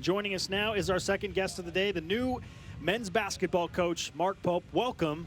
joining us now is our second guest of the day, the new men's basketball coach, Mark Pope. Welcome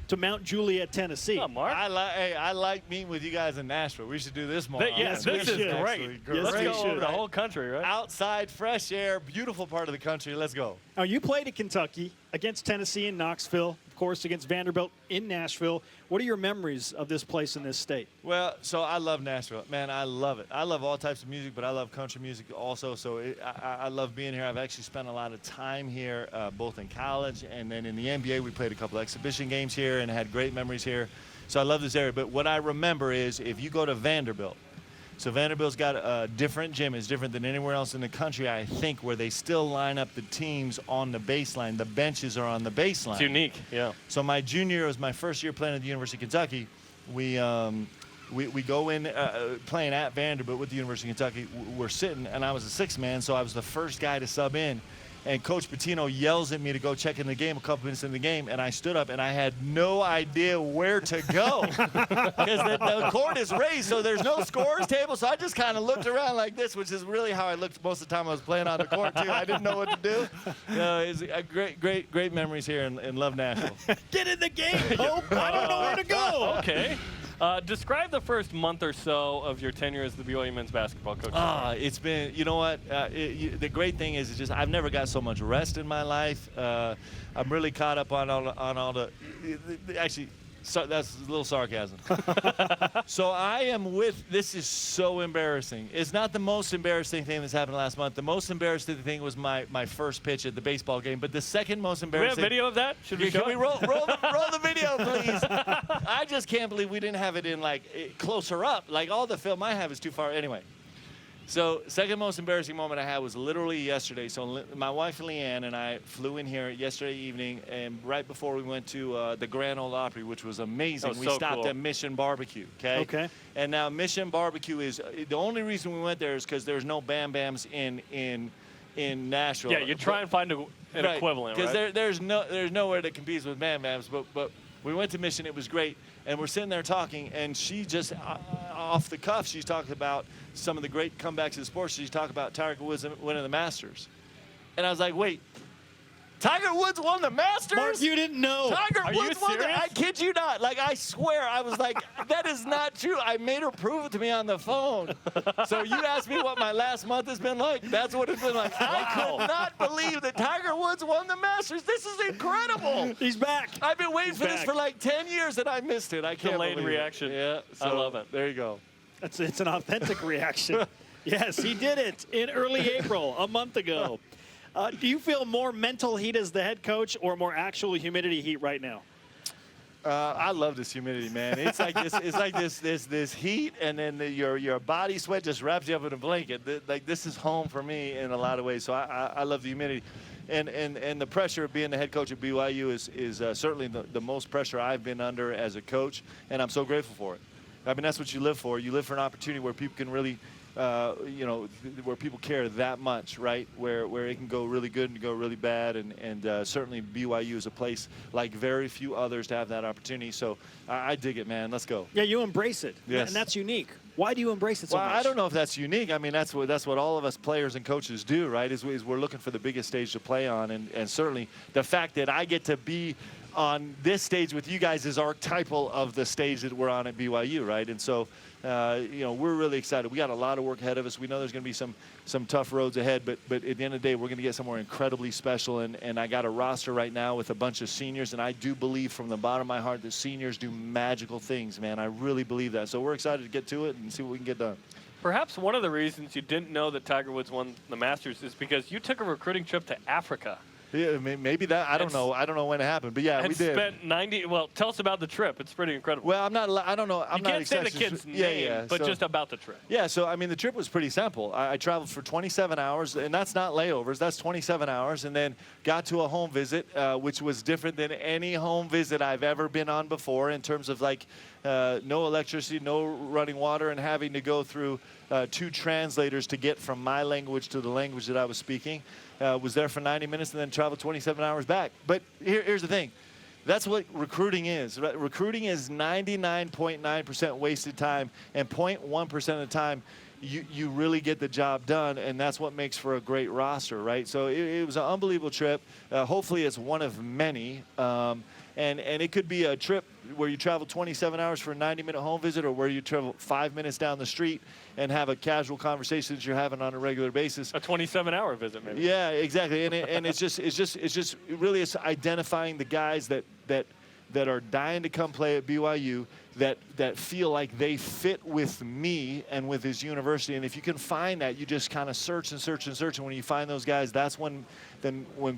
to Mount Juliet, Tennessee. What's up, Mark? I like meeting with you guys in Nashville. We should do this more. Yes, this is great. Yes, Let's we go should. over the whole country, right? Outside, fresh air, beautiful part of the country. Let's go. Now, you played at Kentucky, against Tennessee in Knoxville, of course, against Vanderbilt in Nashville. What are your memories of this place in this state? Well, so I love Nashville. Man, I love it. I love all types of music, but I love country music also. So I love being here. I've actually spent a lot of time here, both in college and then in the NBA. We played a couple exhibition games here and had great memories here. So I love this area. But what I remember is if you go to Vanderbilt, so Vanderbilt's got a different gym. It's different than anywhere else in the country, I think, where they still line up the teams on the baseline. The benches are on the baseline. It's unique, yeah. So my junior year was my first year playing at the University of Kentucky. We go in playing at Vanderbilt with the University of Kentucky. We're sitting, and I was a sixth man, so I was the first guy to sub in. And Coach Pitino yells at me to go check in the game a couple minutes in the game, and I stood up, and I had no idea where to go because the court is raised, so there's no scores table. So I just kind of looked around like this, which is really how I looked most of the time I was playing on the court, too. I didn't know what to do. It's a great memories here and love Nashville. Get in the game, Pope. I don't know where to go. Okay. Describe the first month or so of your tenure as the BYU men's basketball coach. It's been, you know what, the great thing is just I've never got so much rest in my life. I'm really caught up on all the actually, so that's a little sarcasm. So I am this is so embarrassing. It's not the most embarrassing thing that's happened last month. The most embarrassing thing was my first pitch at the baseball game. But the second most embarrassing. Do we have video of that? Should we show Can we roll the video, please? I just can't believe we didn't have it in, like, closer up. Like, all the film I have is too far. Anyway. So second most embarrassing moment I had was literally yesterday. So my wife Leanne and I flew in here yesterday evening, and right before we went to the Grand Ole Opry, which was amazing, we stopped at Mission Barbecue. Okay. And now Mission Barbecue is the only reason we went there is because there's no Bam Bams in Nashville. Yeah, you try and find an equivalent, right? Because there's nowhere that competes with Bam Bams, but we went to Mission. It was great. And we're sitting there talking, and she just, off the cuff, she's talking about some of the great comebacks in sports. She's talking about Tiger Woods winning the Masters. And I was like, wait, Tiger Woods won the Masters? Mark, you didn't know. Tiger Woods won the, I kid you not. Like, I swear, I was like, that is not true. I made her prove it to me on the phone. So you asked me what my last month has been like. That's what it's been like. I could not believe that Tiger Woods won the Masters. This is incredible. He's back. I've been waiting for this for like 10 years, and I missed it. I can't Delayed believe reaction. It. Yeah, so, I love it. There you go. It's an authentic reaction. Yes, he did it in early April, a month ago. Do you feel more mental heat as the head coach or more actual humidity heat right now? I love this humidity, man. It's like this. It's like this heat, and then your body sweat just wraps you up in a blanket. Like, this is home for me in a lot of ways. So I love the humidity, and the pressure of being the head coach at BYU is certainly the most pressure I've been under as a coach, and I'm so grateful for it. I mean, that's what you live for. You live for an opportunity where people can really, where people care that much, right? Where it can go really good and go really bad, and certainly BYU is a place like very few others to have that opportunity. So I dig it, man. Let's go. Yeah, you embrace it. Yes. And that's unique. Why do you embrace it so much? I don't know if that's unique. I mean, that's what all of us players and coaches do, right? Is we're looking for the biggest stage to play on, and certainly the fact that I get to be on this stage with you guys is archetypal of the stage that we're on at BYU, right? And so, we're really excited. We got a lot of work ahead of us. We know there's going to be some tough roads ahead, but at the end of the day, we're going to get somewhere incredibly special. And I got a roster right now with a bunch of seniors, and I do believe from the bottom of my heart that seniors do magical things, man. I really believe that. So we're excited to get to it and see what we can get done. Perhaps one of the reasons you didn't know that Tiger Woods won the Masters is because you took a recruiting trip to Africa. Yeah, maybe that. I don't know. I don't know when it happened, but yeah, we did. Spent 90. Well, tell us about the trip. It's pretty incredible. Well, I'm not. I don't know. I'm you not can't say the kid's name, but just about the trip. Yeah. So I mean, the trip was pretty simple. I traveled for 27 hours, and that's not layovers. That's 27 hours, and then got to a home visit, which was different than any home visit I've ever been on before in terms of like no electricity, no running water, and having to go through 2 translators to get from my language to the language that I was speaking. Was there for 90 minutes and then traveled 27 hours back. But here's the thing. That's what recruiting is. Right? Recruiting is 99.9% wasted time, and 0.1% of the time you really get the job done, and that's what makes for a great roster, right? So it was an unbelievable trip. Hopefully it's one of many. And it could be a trip where you travel 27 hours for a 90-minute home visit, or where you travel 5 minutes down the street and have a casual conversation that you're having on a regular basis. A 27-hour visit, maybe. Yeah, exactly. And it's just really it's identifying the guys that are dying to come play at BYU, that feel like they fit with me and with his university. And if you can find that, you just kind of search and search and search. And when you find those guys, that's when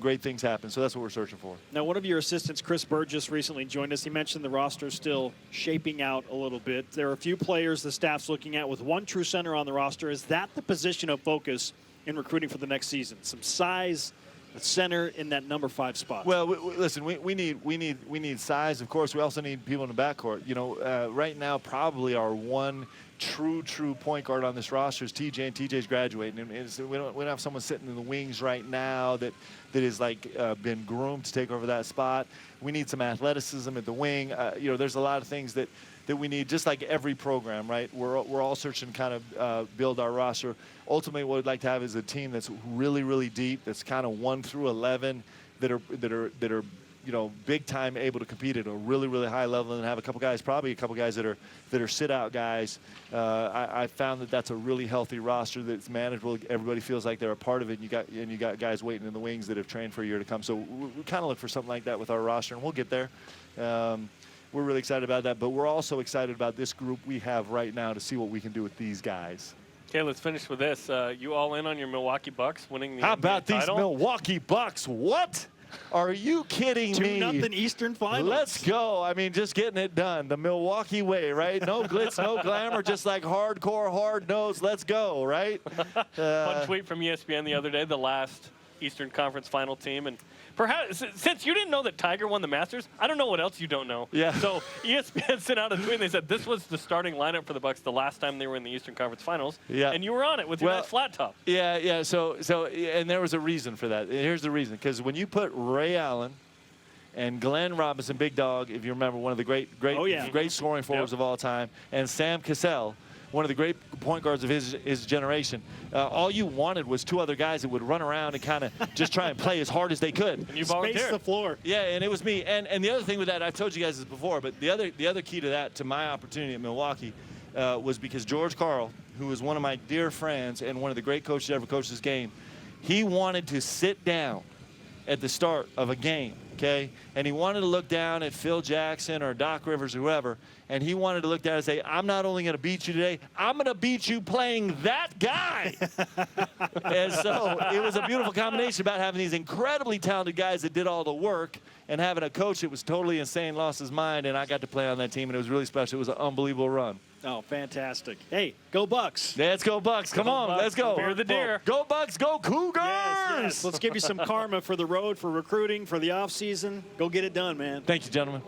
great things happen. So that's what we're searching for. Now, one of your assistants, Chris Burgess, recently joined us. He mentioned the roster still shaping out a little bit. There are a few players the staff's looking at with one true center on the roster. Is that the position of focus in recruiting for the next season? Some size, a center in that number 5 spot. Well, listen, we need size. Of course, we also need people in the backcourt. You know, right now probably our one true point guard on this roster is TJ, and TJ's graduating. And we don't have someone sitting in the wings right now that is like been groomed to take over that spot. We need some athleticism at the wing. You know, there's a lot of things that we need, just like every program, right? We're all searching to kind of build our roster. Ultimately, what we'd like to have is a team that's really, really deep, that's kind of 1 through 11, that are you know, big time able to compete at a really, really high level, and have probably a couple guys that are sit out guys. I found that that's a really healthy roster that's manageable. Everybody feels like they're a part of it. And you got guys waiting in the wings that have trained for a year to come. So we kind of look for something like that with our roster, and we'll get there. We're really excited about that, but we're also excited about this group we have right now to see what we can do with these guys. Okay, let's finish with this. You all in on your Milwaukee Bucks winning the How NBA about these title? Milwaukee Bucks? What? Are you kidding me? 2-0 Eastern Finals. Let's go. I mean, just getting it done. The Milwaukee way, right? No glitz, no glamour, just like hardcore, hard nose. Let's go, right? Fun tweet from ESPN the other day, the last Eastern Conference final team. And perhaps, since you didn't know that Tiger won the Masters, I don't know what else you don't know. Yeah. So ESPN sent out a tweet, and they said this was the starting lineup for the Bucks the last time they were in the Eastern Conference Finals. Yeah. And you were on it with your nice flat top. Yeah. So, and there was a reason for that. Here's the reason. Because when you put Ray Allen and Glenn Robinson, Big Dog, if you remember, one of the great scoring forwards of all time, and Sam Cassell, one of the great point guards of his generation. All you wanted was 2 other guys that would run around and kind of just try and play as hard as they could. And you volunteered. Space the floor. Yeah, and it was me. And the other thing with that, I've told you guys this before, but the other key to that, to my opportunity at Milwaukee, was because George Karl, who was one of my dear friends and one of the great coaches that ever coached this game, he wanted to sit down at the start of a game, okay? And he wanted to look down at Phil Jackson or Doc Rivers or whoever, and he wanted to look down and say, I'm not only going to beat you today, I'm going to beat you playing that guy. And so it was a beautiful combination about having these incredibly talented guys that did all the work and having a coach that was totally insane, lost his mind, and I got to play on that team, and it was really special. It was an unbelievable run. Oh, fantastic. Hey, go Bucks. Let's go Bucks. Come on, Bucks. let's go. Fear the deer. Go Bucks, go Cougars. Yes. Let's give you some karma for the road, for recruiting, for the offseason. Go get it done, man. Thank you, gentlemen.